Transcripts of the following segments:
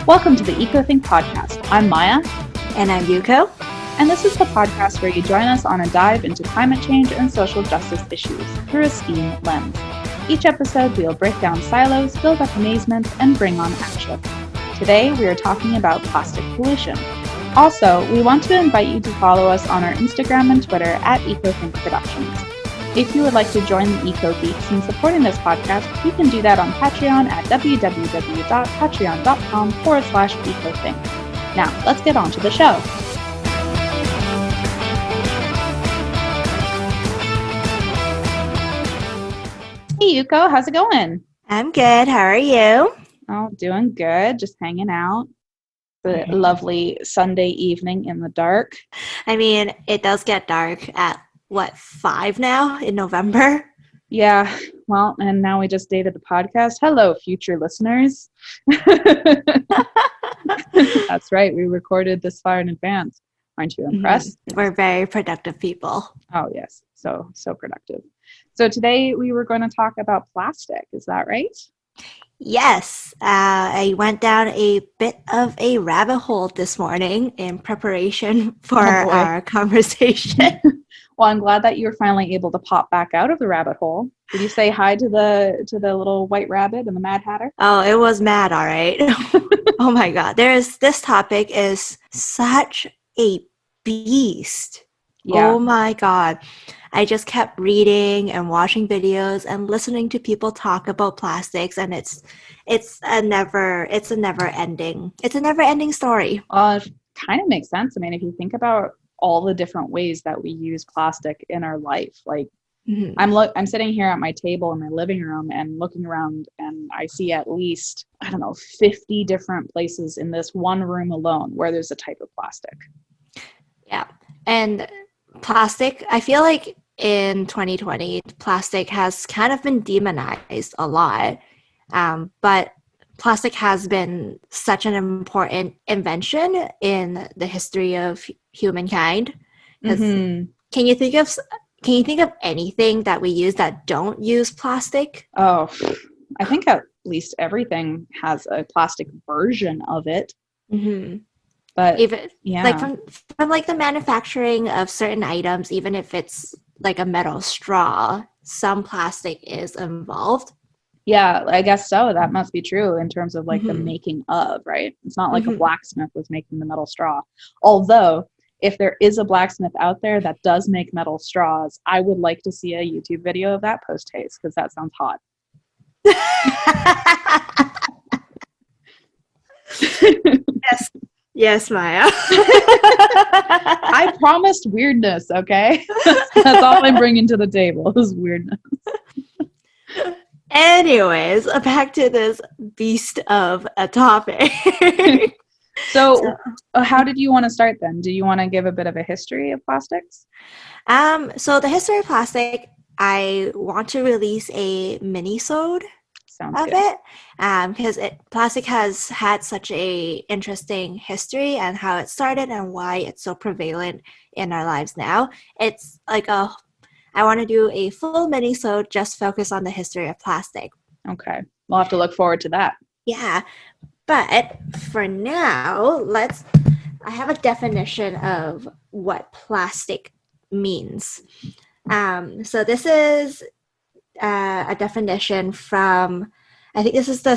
Welcome to the EcoThink podcast. I'm Maia. And I'm Yuko. And this is the podcast where you join us on a dive into climate change and social justice issues through a STEAM lens. Each episode, we'll break down silos, build up amazement, and bring on action. Today, we are talking about plastic pollution. Also, we want to invite you to follow us on our Instagram and Twitter at EcoThink Productions. If you would like to join the Eco Geeks in supporting this podcast, you can do that on Patreon at www.patreon.com/EcoThink. Now, let's get on to the show. Hey, Yuko, how's it going? I'm good. How are you? Oh, doing good. Just hanging out. The lovely Sunday evening in the dark. I mean, it does get dark at 5 now in November? Yeah, well, and now we just dated the podcast. Hello, future listeners. That's right, we recorded this far in advance. Aren't you impressed? We're very productive people. Oh, yes, so productive. So today we were going to talk about plastic, is that right? Yes, I went down a bit of a rabbit hole this morning in preparation for our conversation. Well, I'm glad that you were finally able to pop back out of the rabbit hole. Did you say hi to the little white rabbit and the Mad Hatter? Oh, it was mad, all right. Oh my God, this topic is such a beast. Yeah. Oh my God. I just kept reading and watching videos and listening to people talk about plastics, and it's a never ending story. It kind of makes sense. I mean, if you think about all the different ways that we use plastic in our life, like I'm sitting here at my table in my living room and looking around, and I see at least 50 different places in this one room alone where there's a type of plastic. Yeah, and plastic, I feel like in 2020, plastic has kind of been demonized a lot, but plastic has been such an important invention in the history of humankind. Can you think of anything that we use that don't use plastic? Oh, I think at least everything has a plastic version of it. But even like from like the manufacturing of certain items, even if it's like a metal straw, some plastic is involved. Yeah, I guess so. That must be true in terms of like the making of, right? It's not like a blacksmith was making the metal straw. Although, if there is a blacksmith out there that does make metal straws, I would like to see a YouTube video of that post-haste, because that sounds hot. Yes, Maia. I promised weirdness, okay? That's all I'm bringing to the table is weirdness. Anyways, back to this beast of a topic. So how did you want to start then? Do you want to give a bit of a history of plastics? So the history of plastic, I want to release a mini-sode of it, because plastic has had such a interesting history and how it started and why it's so prevalent in our lives now. It's like I want to do a full mini-sode just focus on the history of plastic. Okay, we'll have to look forward to that. Yeah, but for now, I have a definition of what plastic means. So this is a definition from, I think this is the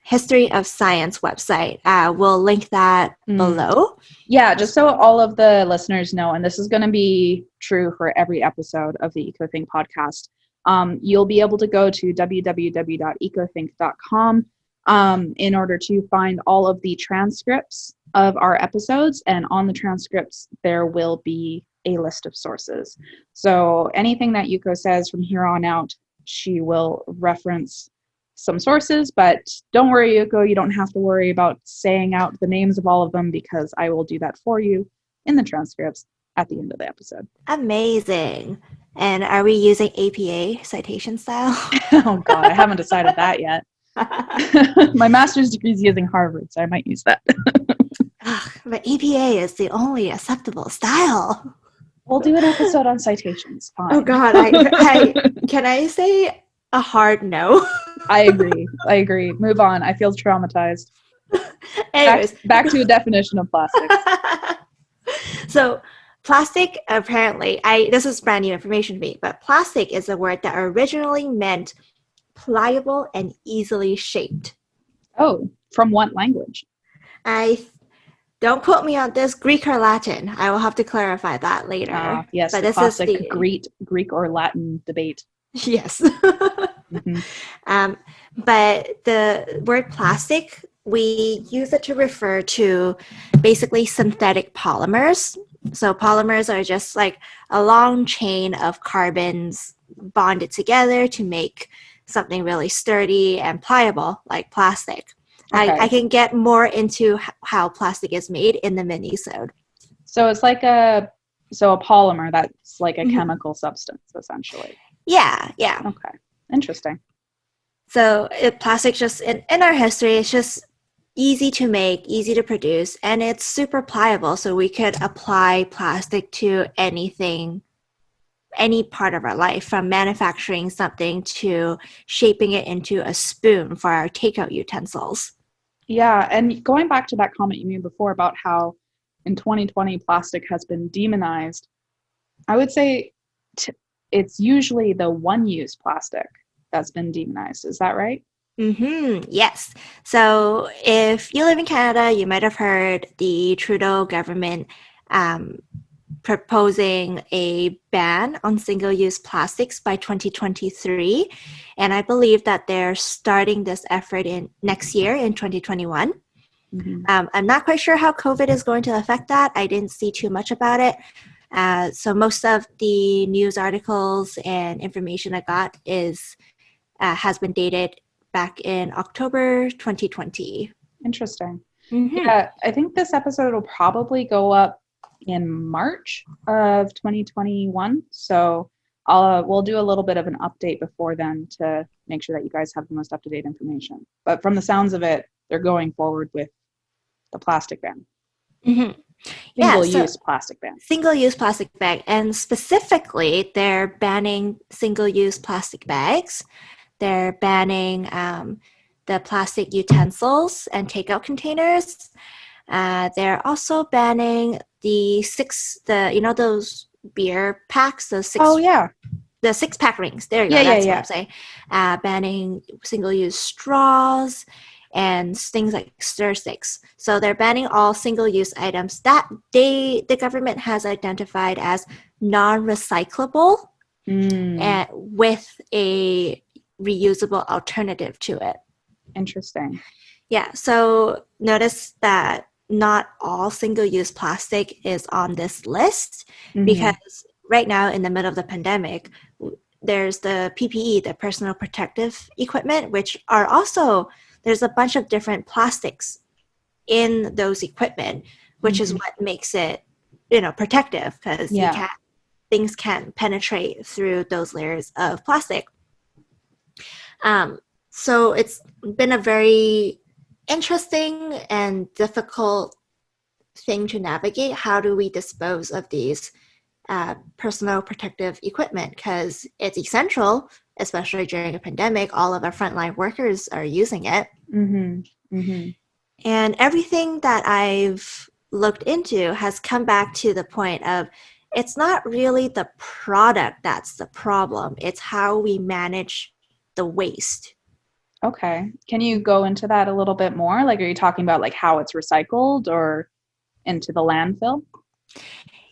History of Science website. We'll link that below. Yeah, just so all of the listeners know, and this is going to be true for every episode of the EcoThink podcast, you'll be able to go to www.ecothink.com in order to find all of the transcripts of our episodes, and on the transcripts there will be a list of sources. So anything that Yuko says from here on out, she will reference some sources, but don't worry, Yuko, you don't have to worry about saying out the names of all of them, because I will do that for you in the transcripts at the end of the episode. Amazing. And are we using APA citation style? Oh God, I haven't decided that yet. My master's degree is using Harvard, so I might use that. But APA is the only acceptable style. We'll do an episode on citations. Fine. Oh God, can I say a hard no? I agree. Move on. I feel traumatized. Anyways. Back to a definition of plastic. So plastic, apparently, this is brand new information to me, but plastic is a word that originally meant pliable and easily shaped. Oh, from what language? Don't quote me on this, Greek or Latin. I will have to clarify that later. Yes, but the this classic is the Greek or Latin debate. Yes. Mm-hmm. But the word plastic, we use it to refer to basically synthetic polymers. So polymers are just like a long chain of carbons bonded together to make something really sturdy and pliable, like plastic. Okay. I can get more into how plastic is made in the mini-sode. So it's like a polymer that's like a chemical substance, essentially. Yeah. Okay. Interesting. So plastic just, in our history, it's just easy to make, easy to produce, and it's super pliable. So we could apply plastic to anything, any part of our life, from manufacturing something to shaping it into a spoon for our takeout utensils. Yeah, and going back to that comment you made before about how in 2020 plastic has been demonized, I would say it's usually the one-use plastic that's been demonized. Is that right? Yes. So if you live in Canada, you might have heard the Trudeau government proposing a ban on single-use plastics by 2023. And I believe that they're starting this effort in next year in 2021. I'm not quite sure how COVID is going to affect that. I didn't see too much about it. So most of the news articles and information I got has been dated back in October 2020. Interesting. Yeah, I think this episode will probably go up in March of 2021. So we'll do a little bit of an update before then to make sure that you guys have the most up-to-date information. But from the sounds of it, they're going forward with the plastic ban. Single-use plastic ban. Single-use plastic bag. And specifically, they're banning single-use plastic bags. They're banning the plastic utensils and takeout containers. They're also banning those beer packs, the 6-pack rings. There you go. That's what I'm saying. Banning single-use straws and things like stir sticks. So they're banning all single-use items that the government has identified as non-recyclable and with a reusable alternative to it. Interesting. Yeah. So notice that not all single-use plastic is on this list because right now in the middle of the pandemic, there's the PPE, the personal protective equipment, which are also, there's a bunch of different plastics in those equipment, which is what makes it, protective, because things can't penetrate through those layers of plastic. So it's been a very interesting and difficult thing to navigate. How do we dispose of these personal protective equipment? Because it's essential, especially during a pandemic. All of our frontline workers are using it. And everything that I've looked into has come back to the point of it's not really the product that's the problem. It's how we manage the waste. Okay. Can you go into that a little bit more? Like, are you talking about like how it's recycled or into the landfill?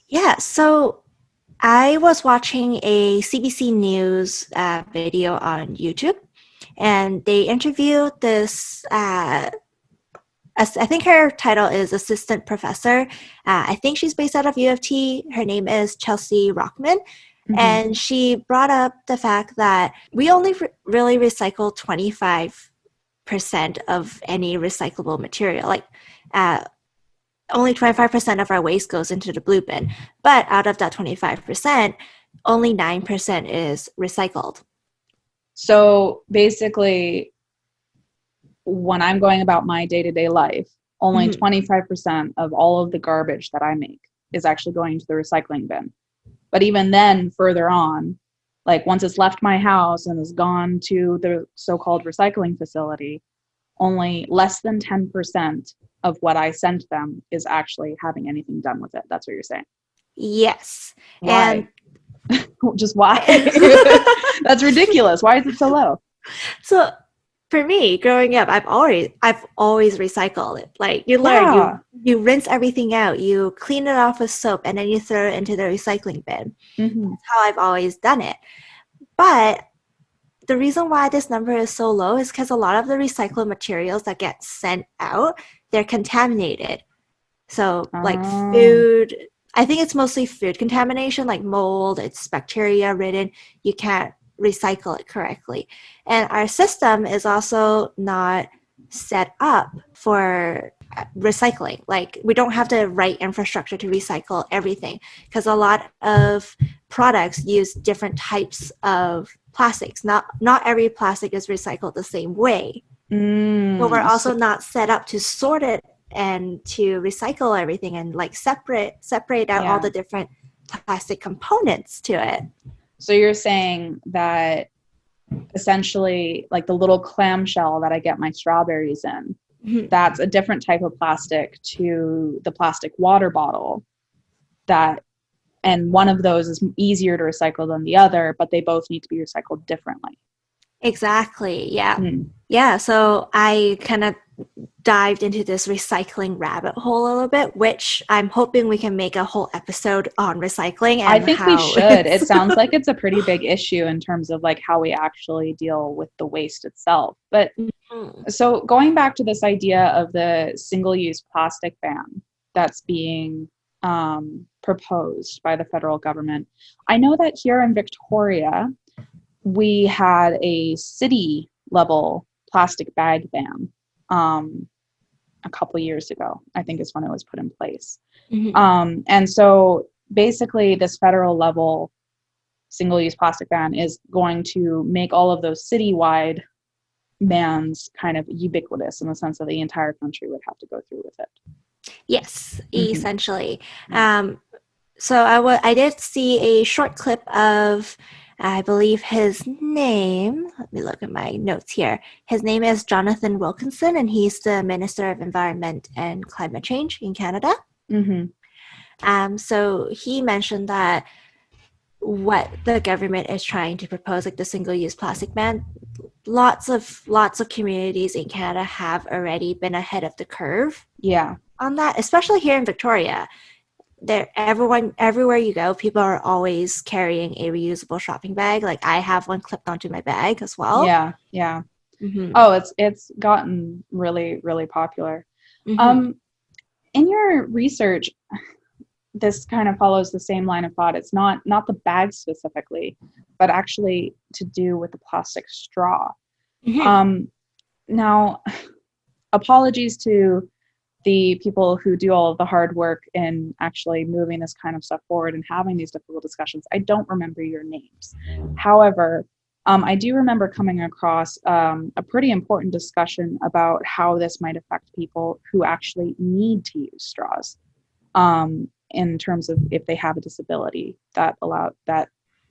Yeah. So I was watching a CBC News video on YouTube, and they interviewed this, I think her title is assistant professor. I think she's based out of U of T. Her name is Chelsea Rockman. And she brought up the fact that we only really recycle 25% of any recyclable material. Like only 25% of our waste goes into the blue bin. But out of that 25%, only 9% is recycled. So basically, when I'm going about my day-to-day life, only 25% of all of the garbage that I make is actually going to the recycling bin. But even then, further on, like once it's left my house and has gone to the so-called recycling facility, only less than 10% of what I sent them is actually having anything done with it. That's what you're saying. Yes. Why? Just why? That's ridiculous. Why is it so low? So for me, growing up, I've always recycled it. Like you learn, you rinse everything out, you clean it off with soap, and then you throw it into the recycling bin. Mm-hmm. That's how I've always done it. But the reason why this number is so low is because a lot of the recycled materials that get sent out, they're contaminated. So like food, I think it's mostly food contamination, like mold, it's bacteria ridden. You can't recycle it correctly. And our system is also not set up for recycling. Like we don't have the right infrastructure to recycle everything because a lot of products use different types of plastics. Not every plastic is recycled the same way. But we're also not set up to sort it and to recycle everything and like separate out all the different plastic components to it. So you're saying that essentially like the little clamshell that I get my strawberries in, mm-hmm. that's a different type of plastic to the plastic water bottle, and one of those is easier to recycle than the other, but they both need to be recycled differently. Exactly. Yeah. Yeah. So I kind of dived into this recycling rabbit hole a little bit, which I'm hoping we can make a whole episode on recycling. And I think we should. It sounds like it's a pretty big issue in terms of like how we actually deal with the waste itself. But so going back to this idea of the single-use plastic ban that's being proposed by the federal government, I know that here in Victoria, we had a city level plastic bag ban a couple years ago, I think is when it was put in place. Mm-hmm. And so basically this federal level single-use plastic ban is going to make all of those citywide bans kind of ubiquitous in the sense that the entire country would have to go through with it. Yes, mm-hmm. essentially. So I did see a short clip of, I believe his name, let me look at my notes here. His name is Jonathan Wilkinson, and he's the Minister of Environment and Climate Change in Canada. Mm-hmm. So he mentioned that what the government is trying to propose, like the single-use plastic ban, lots of communities in Canada have already been ahead of the curve. Yeah. On that, especially here in Victoria. Everywhere you go, people are always carrying a reusable shopping bag. Like I have one clipped onto my bag as well. Yeah. Mm-hmm. Oh, it's gotten really, really popular. Mm-hmm. In your research, this kind of follows the same line of thought. It's not the bag specifically, but actually to do with the plastic straw. Mm-hmm. Now, apologies to the people who do all of the hard work in actually moving this kind of stuff forward and having these difficult discussions. I don't remember your names. However, I do remember coming across a pretty important discussion about how this might affect people who actually need to use straws in terms of if they have a disability that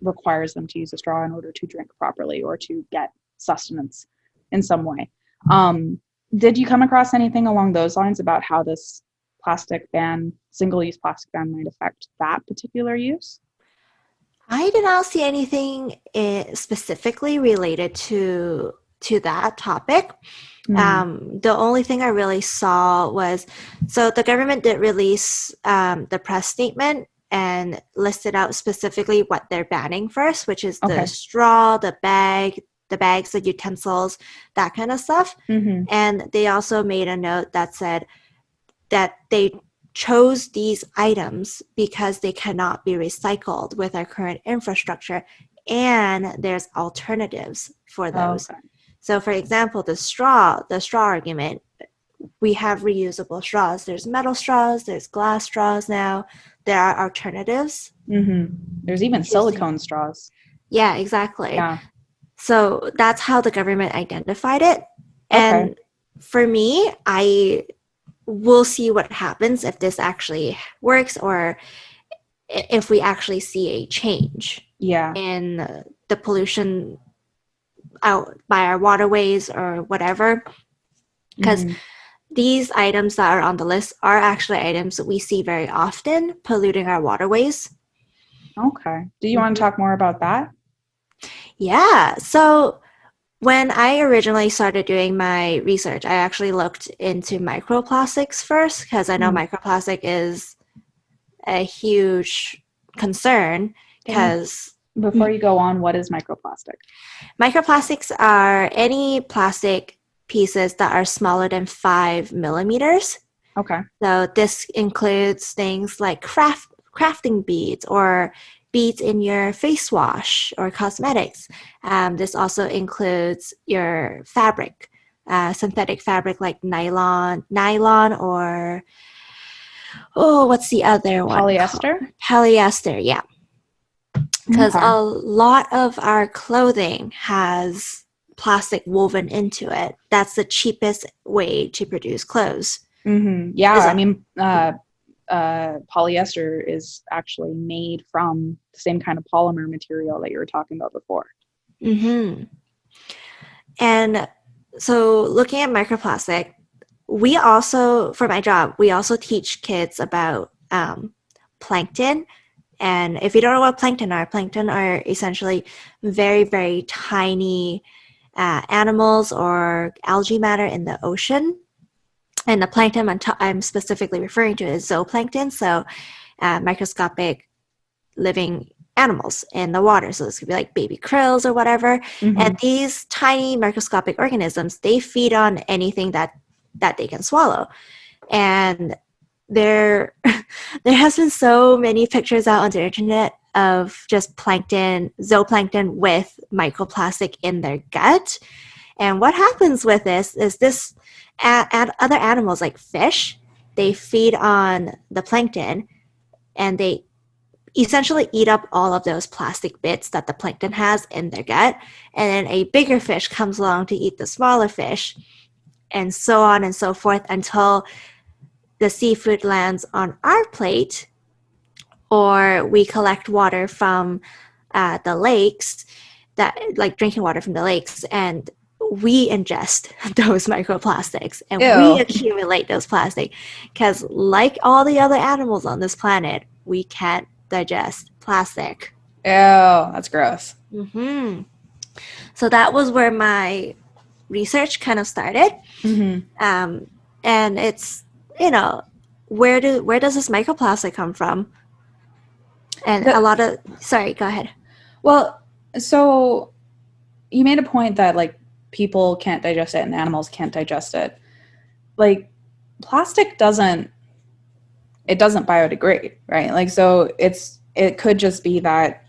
requires them to use a straw in order to drink properly or to get sustenance in some way. Did you come across anything along those lines about how this single-use plastic ban might affect that particular use? I did not see anything specifically related to that topic. Mm. The only thing I really saw was, so the government did release the press statement and listed out specifically what they're banning first, which is the straw, the bags, the utensils, that kind of stuff. Mm-hmm. And they also made a note that said that they chose these items because they cannot be recycled with our current infrastructure, and there's alternatives for those. Okay. So for example, the straw argument, we have reusable straws. There's metal straws, there's glass straws now. There are alternatives. Mm-hmm. There's even silicone straws. Yeah, exactly. Yeah. So that's how the government identified it. And for me, I will see what happens if this actually works or if we actually see a change in the pollution out by our waterways or whatever. because these items that are on the list are actually items that we see very often polluting our waterways. Okay. Do you want to talk more about that? Yeah. So when I originally started doing my research, I actually looked into microplastics first because I know microplastic is a huge concern because before you go on, what is microplastic? Microplastics are any plastic pieces that are smaller than 5 millimeters. Okay. So this includes things like crafting beads or beads in your face wash or cosmetics. This also includes your fabric, synthetic fabric like nylon or, what's the other one? Polyester? Polyester, yeah. Because a lot of our clothing has plastic woven into it. That's the cheapest way to produce clothes. Yeah, I mean, polyester is actually made from the same kind of polymer material that you were talking about before. And so looking at microplastic, we also, for my job, we also teach kids about plankton. And if you don't know what plankton are essentially very, very tiny animals or algae matter in the ocean. And the plankton I'm specifically referring to is zooplankton, so microscopic living animals in the water. So this could be like baby krills or whatever. And these tiny microscopic organisms, they feed on anything that they can swallow. And there has been so many pictures out on the internet of just zooplankton with microplastic in their gut. And what happens with this is other animals like fish, they feed on the plankton and they essentially eat up all of those plastic bits that the plankton has in their gut. And then a bigger fish comes along to eat the smaller fish, and so on and so forth until the seafood lands on our plate, or we collect water from the lakes, like drinking water from the lakes, and we ingest those microplastics and we accumulate those plastic because, like all the other animals on this planet, we can't digest plastic. Ew, that's gross. So that was where my research kind of started. And it's, where does this microplastic come from? And sorry, go ahead. Well, so you made a point that like people can't digest it and animals can't digest it. Like plastic doesn't biodegrade, right? Like, so it could just be that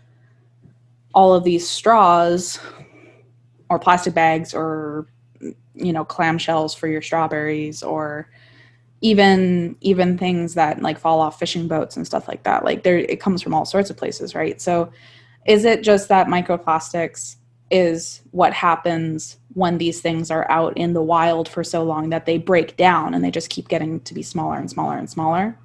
all of these straws or plastic bags or, clamshells for your strawberries, or even things that like fall off fishing boats and stuff like that. Like it comes from all sorts of places, right? So is it just that microplastics is what happens when these things are out in the wild for so long that they break down and they just keep getting to be smaller and smaller and smaller?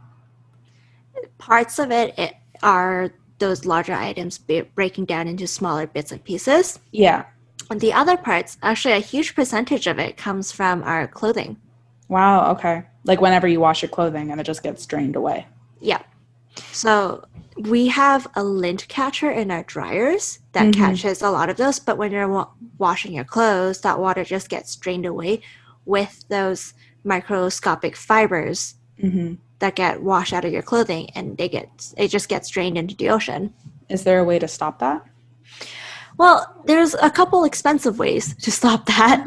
Parts of it are those larger items breaking down into smaller bits and pieces. Yeah. And the other parts, actually a huge percentage of it comes from our clothing. Wow, okay. Like whenever you wash your clothing and it just gets drained away. Yeah. So we have a lint catcher in our dryers that catches a lot of those, but when you're washing your clothes, that water just gets drained away with those microscopic fibers that get washed out of your clothing, and it just gets drained into the ocean. Is there a way to stop that? Well, there's a couple expensive ways to stop that.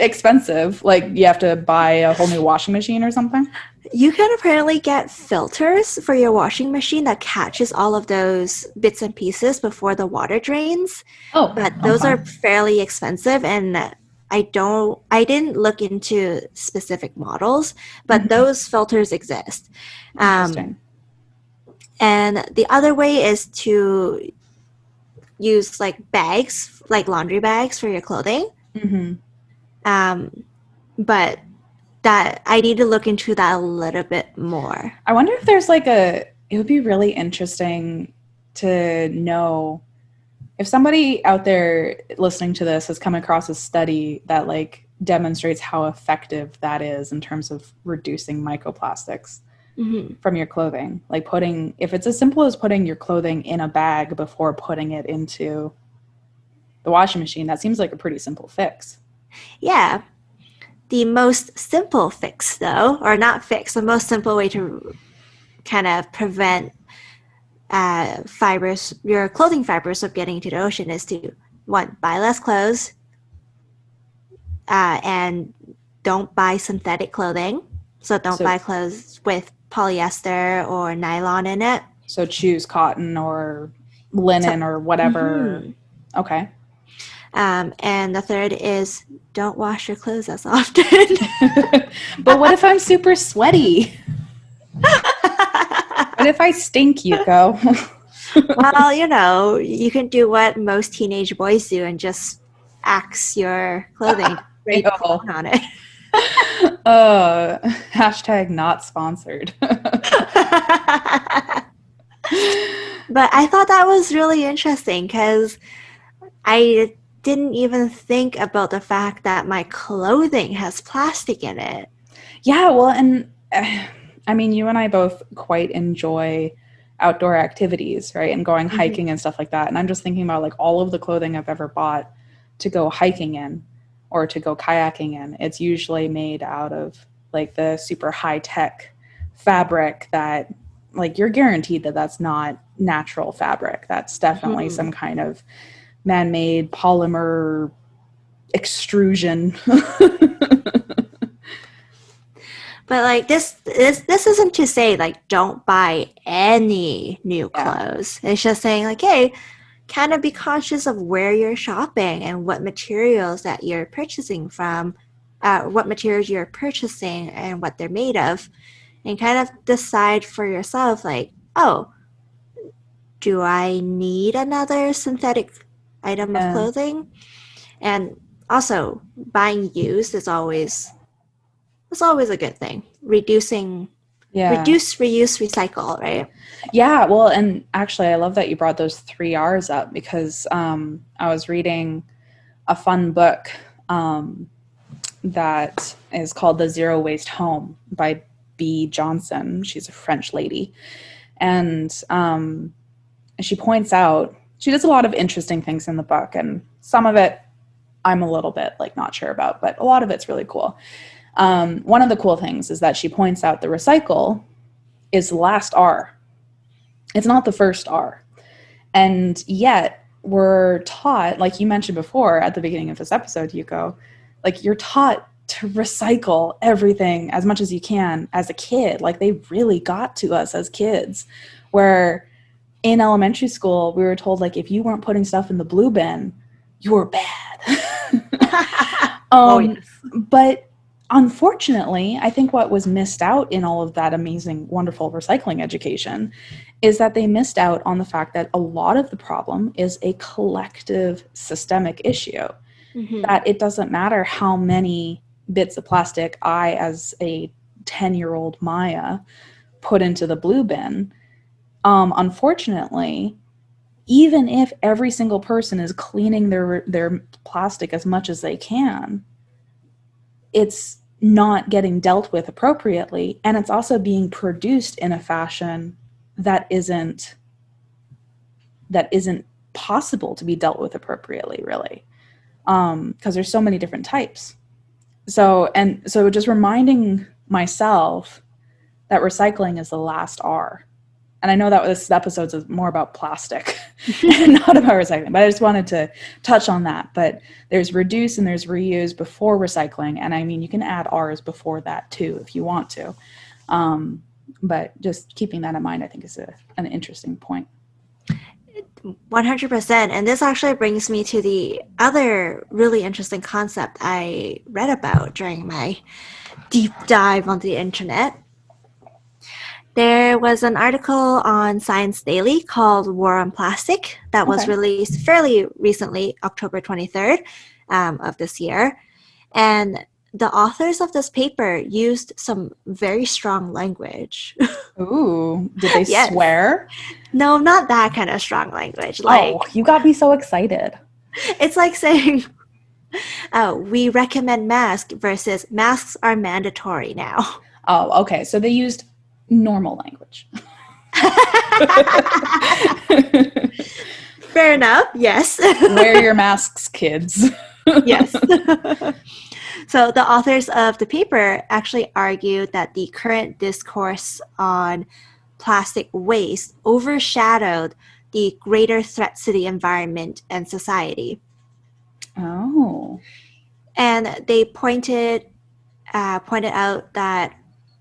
Expensive? Like you have to buy a whole new washing machine or something? You can apparently get filters for your washing machine that catches all of those bits and pieces before the water drains. But those are fairly expensive, and I didn't look into specific models, but those filters exist. Interesting. And the other way is to use like bags, like laundry bags for your clothing. But that I need to look into that a little bit more. I wonder if there's it would be really interesting to know if somebody out there listening to this has come across a study that like demonstrates how effective that is in terms of reducing microplastics from your clothing. Like if it's as simple as putting your clothing in a bag before putting it into the washing machine, that seems like a pretty simple fix. Yeah. The most simple fix, though, or not fix, the most simple way to kind of prevent your clothing fibers of getting into the ocean is to, one, buy less clothes, and don't buy synthetic clothing. So don't buy clothes with polyester or nylon in it. So choose cotton or linen or whatever. Okay. And the third is don't wash your clothes as often. But what if I'm super sweaty? What if I stink, Yuko? Well, you can do what most teenage boys do and just axe your clothing right on it. Hashtag not sponsored. But I thought that was really interesting because I didn't even think about the fact that my clothing has plastic in it. Yeah, well, and I mean, you and I both quite enjoy outdoor activities, right? And going hiking and stuff like that. And I'm just thinking about like all of the clothing I've ever bought to go hiking in or to go kayaking in. It's usually made out of like the super high tech fabric that like you're guaranteed that that's not natural fabric. That's definitely some kind of man-made polymer extrusion. But like this isn't to say like don't buy any new clothes. It's just saying like, hey, kind of be conscious of where you're shopping and what materials that you're purchasing from, what materials you're purchasing and what they're made of, and kind of decide for yourself like, oh, do I need another synthetic item of clothing? And also buying used is always a good thing. Reduce, reuse, recycle, right? Yeah, well, and actually I love that you brought those 3 R's up because I was reading a fun book that is called The Zero Waste Home by B. Johnson. She's a French lady. And she points out, she does a lot of interesting things in the book, and some of it I'm a little bit like not sure about, but a lot of it's really cool. One of the cool things is that she points out the recycle is the last R. It's not the first R. And yet we're taught, like you mentioned before at the beginning of this episode, Yuko, like you're taught to recycle everything as much as you can as a kid. Like they really got to us as kids, where in elementary school we were told like if you weren't putting stuff in the blue bin, you were bad. Yes. But unfortunately, I think what was missed out in all of that amazing, wonderful recycling education is that they missed out on the fact that a lot of the problem is a collective systemic issue. That it doesn't matter how many bits of plastic I, as a 10-year-old Maia, put into the blue bin. Unfortunately, even if every single person is cleaning their plastic as much as they can, it's not getting dealt with appropriately, and it's also being produced in a fashion that isn't possible to be dealt with appropriately, really, because there's so many different types. So just reminding myself that recycling is the last R. And I know that this episode is more about plastic and not about recycling, but I just wanted to touch on that. But there's reduce and there's reuse before recycling. And I mean, you can add R's before that too, if you want to. But just keeping that in mind, I think is an interesting point. 100%. And this actually brings me to the other really interesting concept I read about during my deep dive on the internet. There was an article on Science Daily called War on Plastic that was released fairly recently, October 23rd of this year. And the authors of this paper used some very strong language. Ooh, did they swear? No, not that kind of strong language. You got me so excited. It's like saying, We recommend masks versus masks are mandatory now. Oh, okay. So they used normal language. Fair enough. Yes. Wear your masks, kids. Yes. So the authors of the paper actually argued that the current discourse on plastic waste overshadowed the greater threats to the environment and society. Oh. And they pointed out that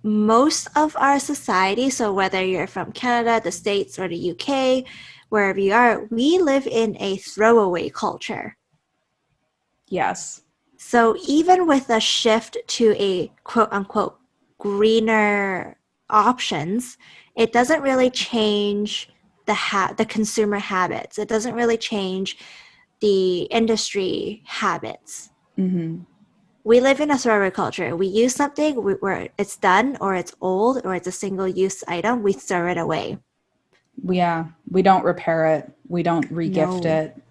most of our society, so whether you're from Canada, the States, or the UK, wherever you are, we live in a throwaway culture. Yes. So even with a shift to a quote-unquote greener options, it doesn't really change the consumer habits. It doesn't really change the industry habits. Mm-hmm. We live in a throwaway culture. We use something where it's done or it's old or it's a single-use item, we throw it away. Yeah, we don't repair it. We don't regift it.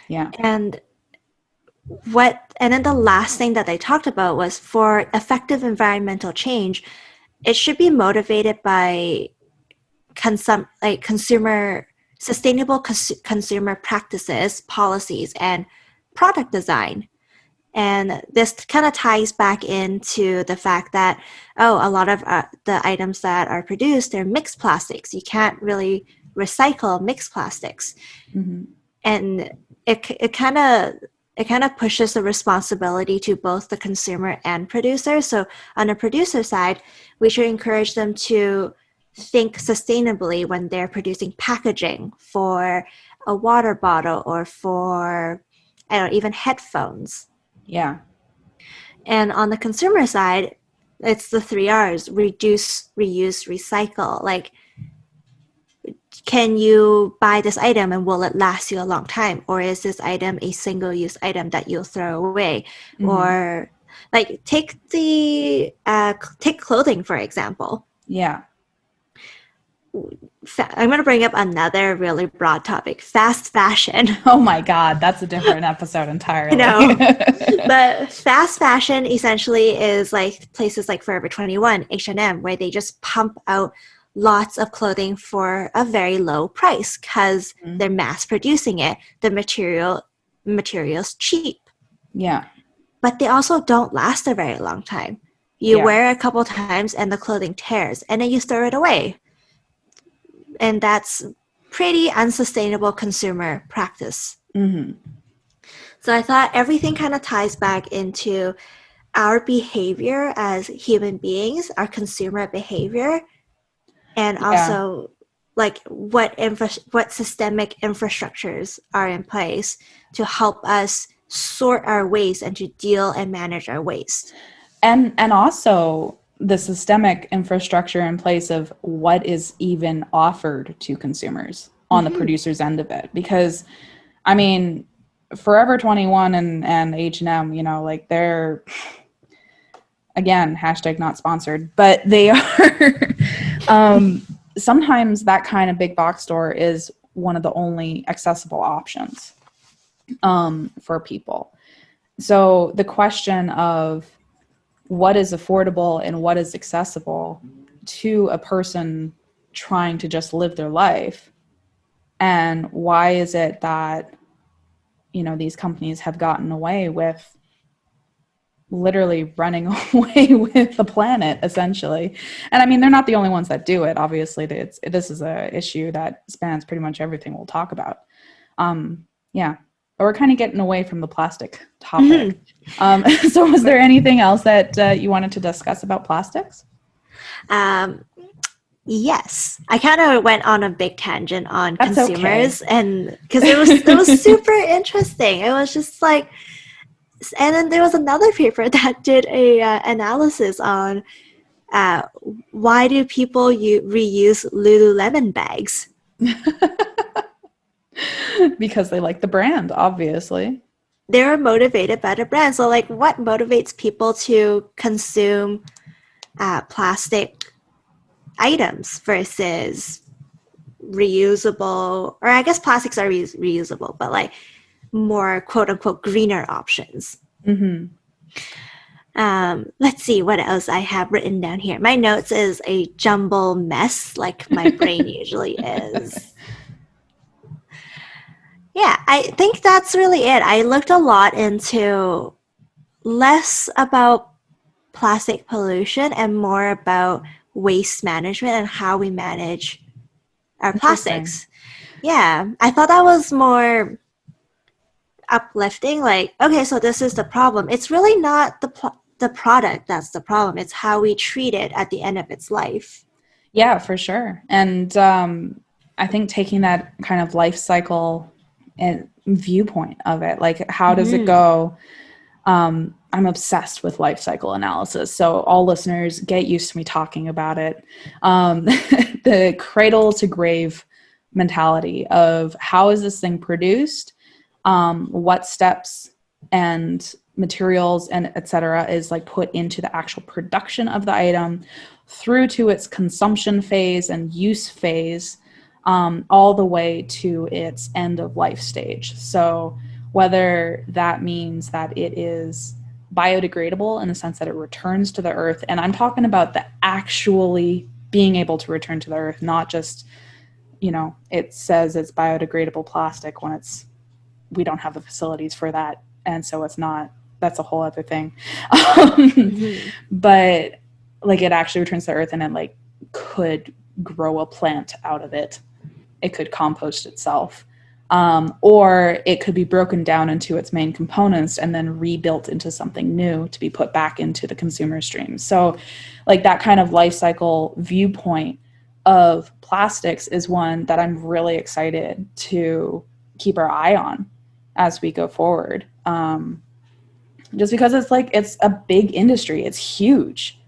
Yeah. And then the last thing that they talked about was for effective environmental change, it should be motivated by sustainable consumer practices, policies, and product design. And this kind of ties back into the fact that, a lot of the items that are produced, they're mixed plastics. You can't really recycle mixed plastics. Mm-hmm. And it kind of pushes the responsibility to both the consumer and producer. So on the producer side, we should encourage them to think sustainably when they're producing packaging for a water bottle or for, even headphones. Yeah. And on the consumer side, it's the 3 R's: reduce, reuse, recycle. Like, can you buy this item and will it last you a long time? Or is this item a single-use item that you'll throw away? Mm-hmm. Or like take clothing, for example. Yeah. I'm going to bring up another really broad topic, fast fashion. Oh my God, that's a different episode entirely. No, but fast fashion essentially is like places like Forever 21, H&M, where they just pump out lots of clothing for a very low price because they're mass producing it. The material's cheap. Yeah. But they also don't last a very long time. You wear it a couple times and the clothing tears and then you throw it away. And that's pretty unsustainable consumer practice. Mm-hmm. So I thought everything kind of ties back into our behavior as human beings, our consumer behavior, and also like what systemic infrastructures are in place to help us sort our waste and to deal and manage our waste. And also the systemic infrastructure in place of what is even offered to consumers on the producer's end of it. Because, I mean, Forever 21 and H&M, like they're, again, hashtag not sponsored, but they are, sometimes that kind of big box store is one of the only accessible options for people. So the question of what is affordable and what is accessible to a person trying to just live their life, and why is it that these companies have gotten away with literally running away with the planet, essentially. And I mean, they're not the only ones that do it. Obviously, this is a issue that spans pretty much everything we'll talk about. But we're kind of getting away from the plastic topic. So was there anything else that you wanted to discuss about plastics? Yes, I kind of went on a big tangent on That's consumers, okay. and because it was super interesting. It was just like, and then there was another paper that did a analysis on why do people reuse Lululemon bags? Because they like the brand, obviously. They're motivated by the brand. So, like, what motivates people to consume plastic items versus reusable, or I guess plastics are reusable, but like more quote unquote greener options. Mm-hmm. Let's see what else I have written down here. My notes is a jumble mess, like my brain usually is. Yeah, I think that's really it. I looked a lot into less about plastic pollution and more about waste management and how we manage our plastics. Yeah, I thought that was more uplifting. Like, okay, so this is the problem. It's really not the product that's the problem. It's how we treat it at the end of its life. Yeah, for sure. And I think taking that kind of life cycle and viewpoint of it, like how does it go? I'm obsessed with life cycle analysis. So all listeners, get used to me talking about it. The cradle to grave mentality of how is this thing produced? What steps and materials and et cetera is like put into the actual production of the item through to its consumption phase and use phase, all the way to its end of life stage. So whether that means that it is biodegradable in the sense that it returns to the earth, and I'm talking about the actually being able to return to the earth, not just, it says it's biodegradable plastic when we don't have the facilities for that. And so it's not, that's a whole other thing. But like it actually returns to the earth and it like could grow a plant out of it. It could compost itself. Or it could be broken down into its main components and then rebuilt into something new to be put back into the consumer stream. So like that kind of life cycle viewpoint of plastics is one that I'm really excited to keep our eye on as we go forward. Just because it's a big industry. It's huge.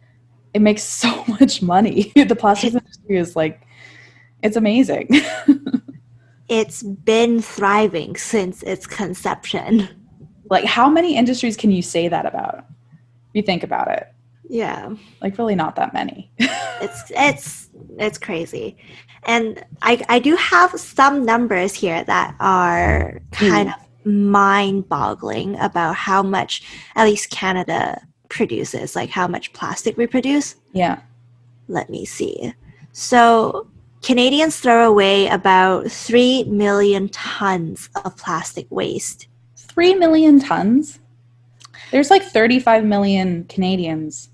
It makes so much money. The plastics industry is it's amazing. It's been thriving since its conception. Like how many industries can you say that about? You think about it. Yeah. Like really not that many. It's crazy. And I do have some numbers here that are kind of mind-boggling about how much at least Canada produces, like how much plastic we produce. Yeah. Let me see. So Canadians throw away about 3 million tons of plastic waste. 3 million tons? There's like 35 million Canadians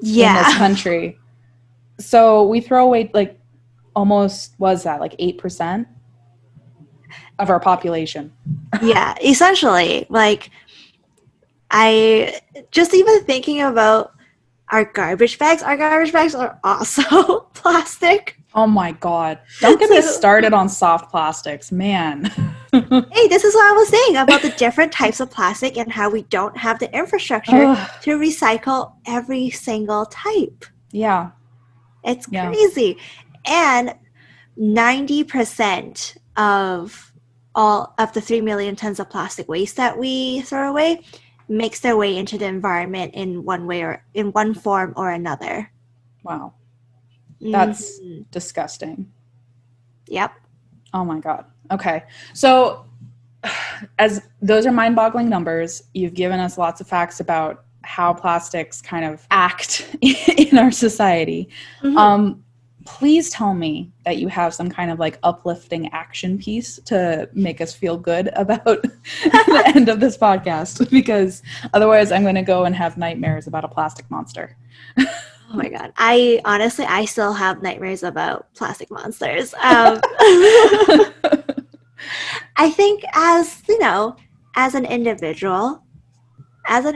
in this country. So we throw away like almost, was that like 8% of our population? Yeah, essentially. Like I just even thinking about our garbage bags are also plastic. Oh my God. Don't get me started on soft plastics, man. Hey, this is what I was saying about the different types of plastic and how we don't have the infrastructure to recycle every single type. Yeah. It's crazy. And 90% of all of the 3 million tons of plastic waste that we throw away makes their way into the environment in one way or in one form or another. Wow. That's disgusting. Yep. Oh my God. Okay. So as those are mind-boggling numbers, you've given us lots of facts about how plastics kind of act in our society. Please tell me that you have some kind of like uplifting action piece to make us feel good about the end of this podcast, because otherwise I'm going to go and have nightmares about a plastic monster. Oh my God. I still have nightmares about plastic monsters. I think as an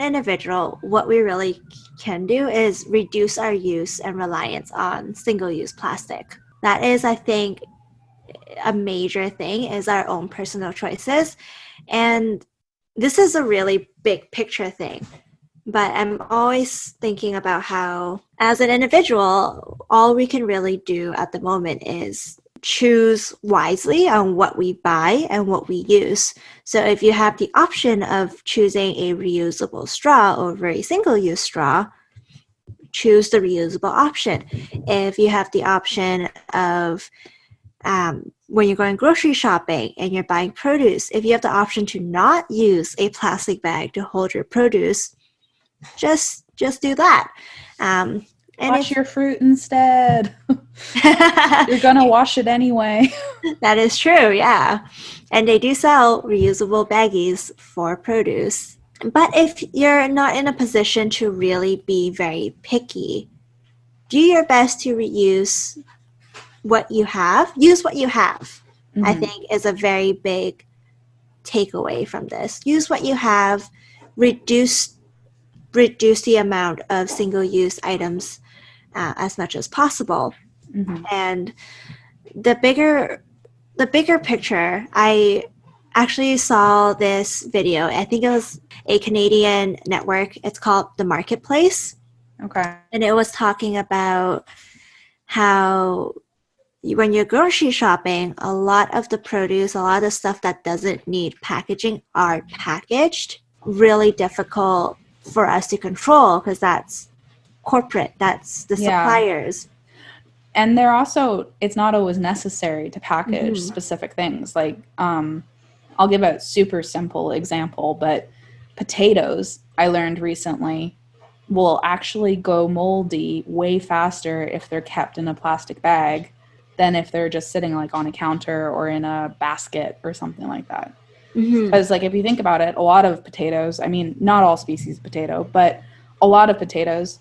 individual, what we really can do is reduce our use and reliance on single-use plastic. That is, I think, a major thing is our own personal choices. And this is a really big picture thing. But I'm always thinking about how, as an individual, all we can really do at the moment is choose wisely on what we buy and what we use. So if you have the option of choosing a reusable straw over a single-use straw, choose the reusable option. If you have the option of when you're going grocery shopping and you're buying produce, if you have the option to not use a plastic bag to hold your produce, just do that. And wash your fruit instead. You're going to wash it anyway. That is true, yeah. And they do sell reusable baggies for produce. But if you're not in a position to really be very picky, do your best to reuse what you have. Use what you have, I think, is a very big takeaway from this. Use what you have. Reduce the amount of single-use items as much as possible. And the bigger picture, I actually saw this video. I think it was a Canadian network. It's called The Marketplace. Okay. And it was talking about how when you're grocery shopping, a lot of the produce, a lot of the stuff that doesn't need packaging are packaged. Really difficult for us to control because that's corporate, that's the suppliers. And they're also, it's not always necessary to package specific things. Like, I'll give a super simple example, but potatoes, I learned recently, will actually go moldy way faster if they're kept in a plastic bag than if they're just sitting like on a counter or in a basket or something like that. Because like if you think about it, a lot of potatoes, I mean, not all species of potato, but a lot of potatoes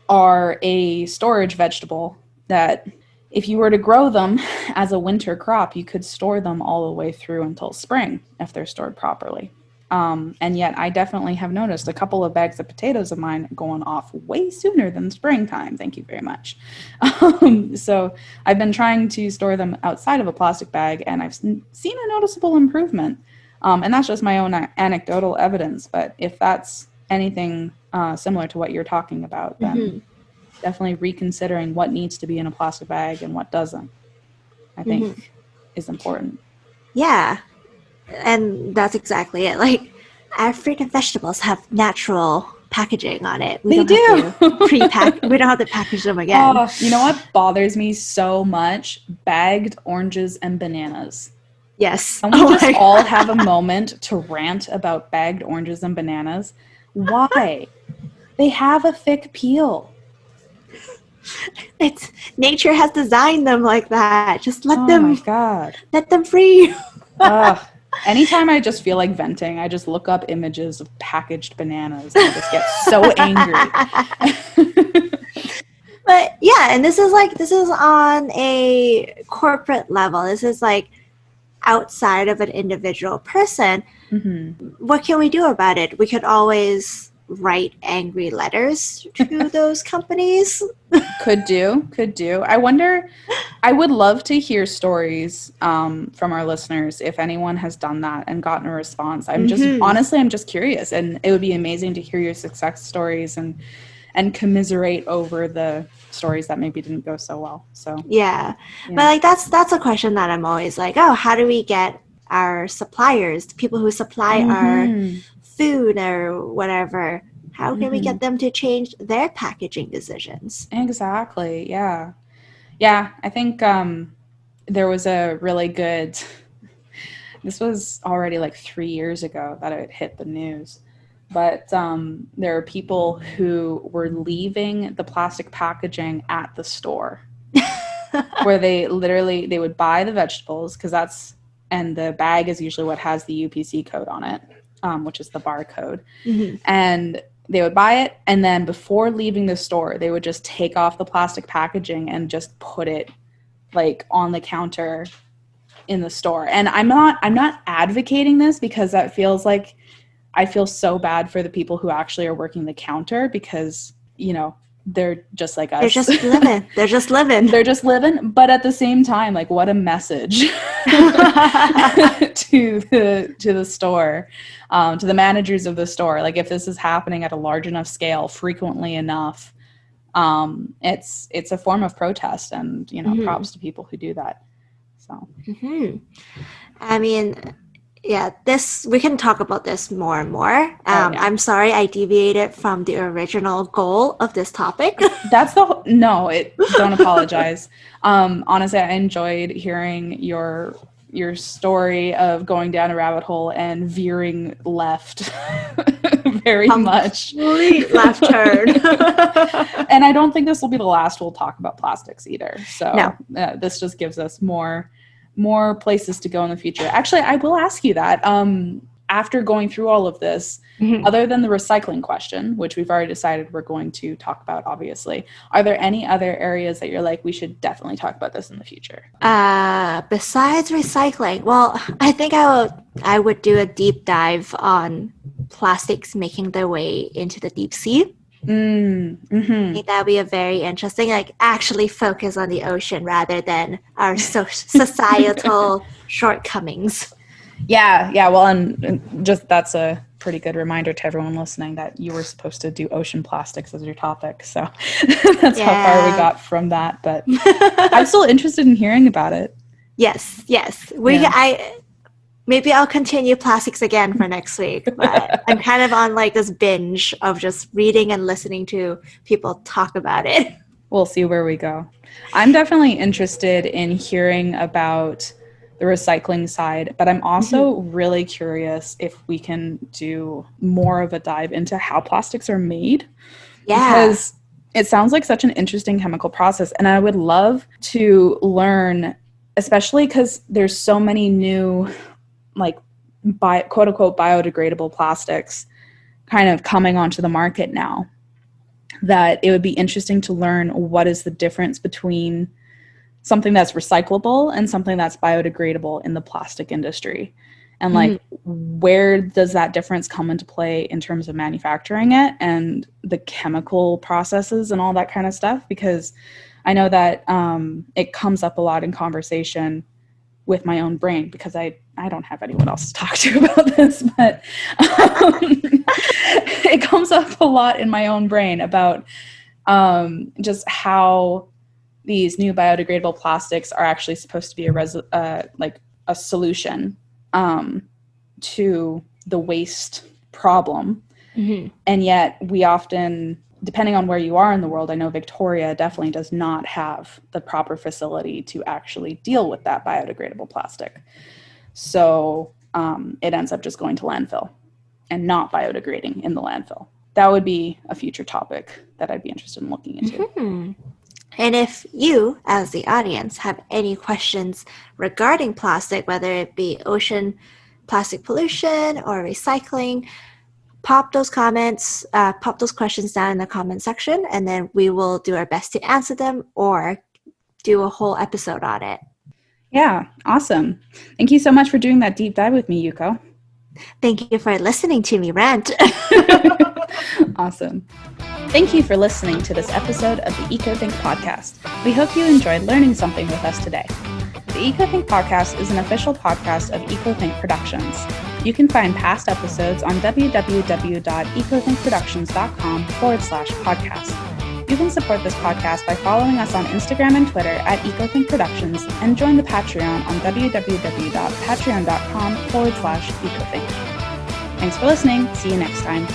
are a storage vegetable that if you were to grow them as a winter crop, you could store them all the way through until spring if they're stored properly. And yet I definitely have noticed a couple of bags of potatoes of mine going off way sooner than springtime. Thank you very much. So I've been trying to store them outside of a plastic bag, and I've seen a noticeable improvement. And that's just my own anecdotal evidence. But if that's anything similar to what you're talking about, then definitely reconsidering what needs to be in a plastic bag and what doesn't, I think is important. Yeah. And that's exactly it. Like, our fruit and vegetables have natural packaging on it. They do. We don't have to package them again. Oh, you know what bothers me so much? Bagged oranges and bananas. Yes. Can we just all have a moment to rant about bagged oranges and bananas? Why? They have a thick peel. It's nature has designed them like that. Just let them. Oh my God. Let them free. Anytime I just feel like venting, I just look up images of packaged bananas and I just get so angry. But yeah, and this is on a corporate level. This is like outside of an individual person. What can we do about it? We could always write angry letters to those companies. Could do. I wonder, I would love to hear stories from our listeners if anyone has done that and gotten a response. I'm just curious, and it would be amazing to hear your success stories and commiserate over the stories that maybe didn't go so well. So yeah. But like that's a question that I'm always like, oh, how do we get our suppliers, the people who supply our food or whatever, how can we get them to change their packaging decisions? Exactly. Yeah. I think there was a really good, this was already like 3 years ago that it hit the news, but there are people who were leaving the plastic packaging at the store where they would buy the vegetables and the bag is usually what has the UPC code on it, which is the barcode. And they would buy it, and then before leaving the store, they would just take off the plastic packaging and just put it like on the counter in the store. And I'm not advocating this because that feels like I feel so bad for the people who actually are working the counter because, you know, they're just like us. They're just living. They're just living. But at the same time, like, what a message to the store, to the managers of the store. Like, if this is happening at a large enough scale, frequently enough, it's a form of protest, and props to people who do that. So, I mean, Yeah, we can talk about this more and more. I'm sorry I deviated from the original goal of this topic. Don't apologize. Honestly, I enjoyed hearing your story of going down a rabbit hole and veering left very much. Complete left turn. And I don't think this will be the last we'll talk about plastics either. So no. This just gives us more places to go in the future. Actually, I will ask you that. After going through all of this, other than the recycling question, which we've already decided we're going to talk about, obviously, are there any other areas that you're like, we should definitely talk about this in the future? Besides recycling, well, I think I would do a deep dive on plastics making their way into the deep sea. I think that would be a very interesting, actually focus on the ocean rather than our societal shortcomings. Yeah. Well, and just that's a pretty good reminder to everyone listening that you were supposed to do ocean plastics as your topic. So that's how far we got from that. But I'm still interested in hearing about it. Yes. Maybe I'll continue plastics again for next week. But I'm kind of on this binge of just reading and listening to people talk about it. We'll see where we go. I'm definitely interested in hearing about the recycling side, but I'm also really curious if we can do more of a dive into how plastics are made. Yeah. Because it sounds like such an interesting chemical process, and I would love to learn, especially because there's so many new, quote unquote, biodegradable plastics kind of coming onto the market now, that it would be interesting to learn what is the difference between something that's recyclable and something that's biodegradable in the plastic industry. And where does that difference come into play in terms of manufacturing it and the chemical processes and all that kind of stuff? Because I know that it comes up a lot in conversation with my own brain, because I don't have anyone else to talk to about this, but it comes up a lot in my own brain about just how these new biodegradable plastics are actually supposed to be a solution to the waste problem. And yet we often, depending on where you are in the world, I know Victoria definitely does not have the proper facility to actually deal with that biodegradable plastic. So it ends up just going to landfill and not biodegrading in the landfill. That would be a future topic that I'd be interested in looking into. And if you, as the audience, have any questions regarding plastic, whether it be ocean plastic pollution or recycling, pop those questions down in the comment section, and then we will do our best to answer them or do a whole episode on it. Yeah, awesome. Thank you so much for doing that deep dive with me, Yuko. Thank you for listening to me rant. Awesome. Thank you for listening to this episode of the EcoThink podcast. We hope you enjoyed learning something with us today. The EcoThink podcast is an official podcast of EcoThink Productions. You can find past episodes on www.ecothinkproductions.com/podcast. You can support this podcast by following us on Instagram and Twitter at EcoThink Productions, and join the Patreon on www.patreon.com/EcoThink. Thanks for listening. See you next time.